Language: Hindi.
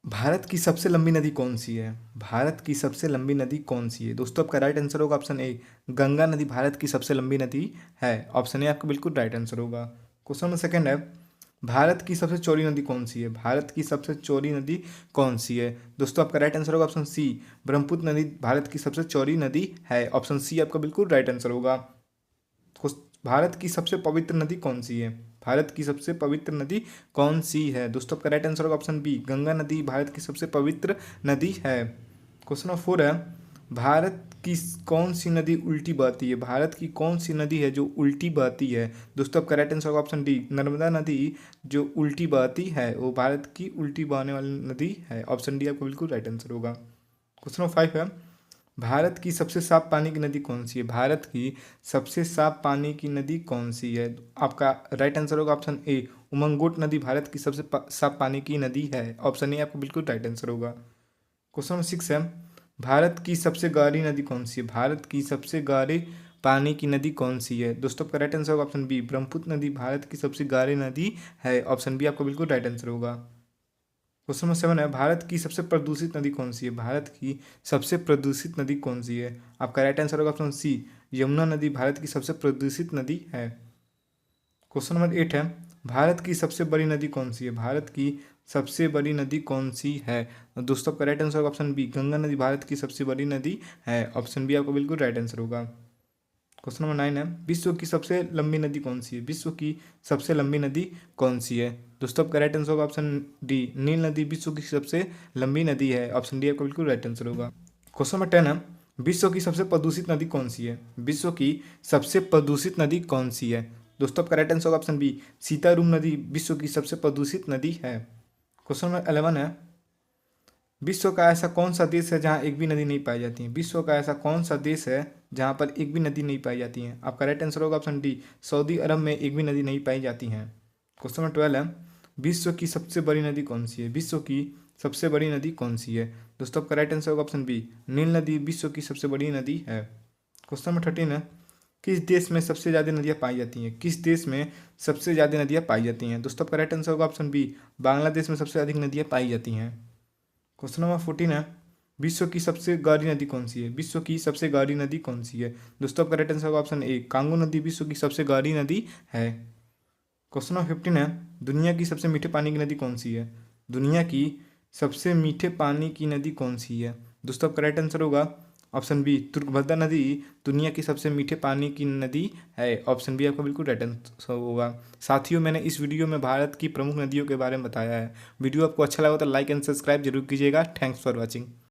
भारत की सबसे लंबी नदी कौन सी है? भारत की सबसे लंबी नदी कौन सी है? दोस्तों आपका राइट आंसर होगा ऑप्शन ए, गंगा नदी भारत की सबसे लंबी नदी है। ऑप्शन ए आपका बिल्कुल राइट आंसर होगा। क्वेश्चन नंबर सेकंड है, भारत की सबसे चौड़ी नदी कौन सी है? भारत की सबसे चौड़ी नदी कौन सी है? दोस्तों आपका राइट आंसर होगा ऑप्शन सी, ब्रह्मपुत्र नदी भारत की सबसे चौड़ी नदी है। ऑप्शन सी आपका बिल्कुल राइट आंसर होगा। भारत की सबसे पवित्र नदी कौन सी है? भारत की सबसे पवित्र नदी कौन सी है? दोस्तों आपका राइट आंसर होगा ऑप्शन बी, गंगा नदी भारत की सबसे पवित्र नदी है। क्वेश्चन नंबर 4 है, भारत की कौन सी नदी उल्टी बहती है? भारत की कौन सी नदी है जो उल्टी बहती है? दोस्तों आपका राइट आंसर होगा ऑप्शन डी, नर्मदा नदी जो उल्टी बहती है वो भारत की उल्टी बहने वाली नदी है। ऑप्शन डी आपका बिल्कुल राइट आंसर होगा। क्वेश्चन नंबर 5 है, भारत की सबसे साफ पानी की नदी कौन सी है? भारत की सबसे साफ पानी की नदी कौन सी है? आपका राइट आंसर होगा ऑप्शन ए, उमंगोट नदी भारत की सबसे साफ पानी की नदी है। ऑप्शन ए आपका बिल्कुल राइट आंसर होगा। क्वेश्चन नंबर 6 है, भारत की सबसे गहरी नदी कौन सी है? भारत की सबसे गहरे पानी की नदी कौन सी है? दोस्तों आपका राइट आंसर होगा ऑप्शन बी, ब्रह्मपुत्र नदी भारत की सबसे गहरी नदी है। ऑप्शन बी आपका बिल्कुल राइट आंसर होगा। क्वेश्चन नंबर 7 है, भारत की सबसे प्रदूषित नदी कौन सी है? भारत की सबसे प्रदूषित नदी कौन सी है? आपका राइट आंसर होगा ऑप्शन सी, यमुना नदी भारत की सबसे प्रदूषित नदी है। क्वेश्चन नंबर 8 है, भारत की सबसे बड़ी नदी कौन सी है? भारत की सबसे बड़ी नदी कौन सी है? दोस्तों आपका राइट आंसर होगा ऑप्शन बी, गंगा नदी भारत की सबसे बड़ी नदी है। ऑप्शन बी आपका बिल्कुल राइट आंसर होगा। क्वेश्चन नंबर 9 है, विश्व की सबसे लंबी नदी कौन सी है? विश्व की सबसे लंबी नदी कौन सी है? दोस्तों आपका राइट आंसर होगा ऑप्शन डी, नील नदी विश्व की सबसे लंबी नदी है। ऑप्शन डी आपका बिल्कुल राइट आंसर होगा। क्वेश्चन नंबर 10 है, विश्व की सबसे प्रदूषित नदी कौन सी है? विश्व की सबसे प्रदूषित नदी कौन सी है? दोस्तों आपका राइट आंसर होगा ऑप्शन बी, सीतारूम नदी विश्व की सबसे प्रदूषित नदी है। क्वेश्चन नंबर 11 है, विश्व का ऐसा कौन सा देश है जहाँ एक भी नदी नहीं पाई जाती है? विश्व का ऐसा कौन सा देश है जहाँ पर एक भी नदी नहीं पाई जाती है? आपका राइट आंसर होगा ऑप्शन डी, सऊदी अरब में एक भी नदी नहीं पाई जाती हैं। क्वेश्चन नंबर 12 है, विश्व की सबसे बड़ी नदी कौन सी है? विश्व की सबसे बड़ी नदी कौन सी है? दोस्तों आपका राइट आंसर होगा ऑप्शन बी, नील नदी विश्व की सबसे बड़ी नदी है। क्वेश्चन नंबर 13 है, किस देश में सबसे ज़्यादा नदियाँ पाई जाती हैं? किस देश में सबसे ज़्यादा नदियाँ पाई जाती हैं? दोस्तों आपका राइट आंसर होगा ऑप्शन बी, बांग्लादेश में सबसे अधिक नदियाँ पाई जाती हैं। क्वेश्चन नंबर 14 है, विश्व की सबसे गहरी नदी कौन सी है? विश्व की सबसे गहरी नदी कौन सी है? दोस्तों आपका राइट आंसर होगा ऑप्शन ए, कांगो नदी विश्व की सबसे गहरी नदी है। क्वेश्चन नंबर 15 है, दुनिया की सबसे मीठे पानी की नदी कौन सी है? दुनिया की सबसे मीठे पानी की नदी कौन सी है? दोस्तों आपका राइट आंसर होगा ऑप्शन बी, तुंगभद्रा नदी दुनिया की सबसे मीठे पानी की नदी है। ऑप्शन बी आपका बिल्कुल राइट आंसर होगा। साथियों मैंने इस वीडियो में भारत की प्रमुख नदियों के बारे में बताया है। वीडियो आपको अच्छा लगा तो लाइक एंड सब्सक्राइब जरूर कीजिएगा। Thanks for watching.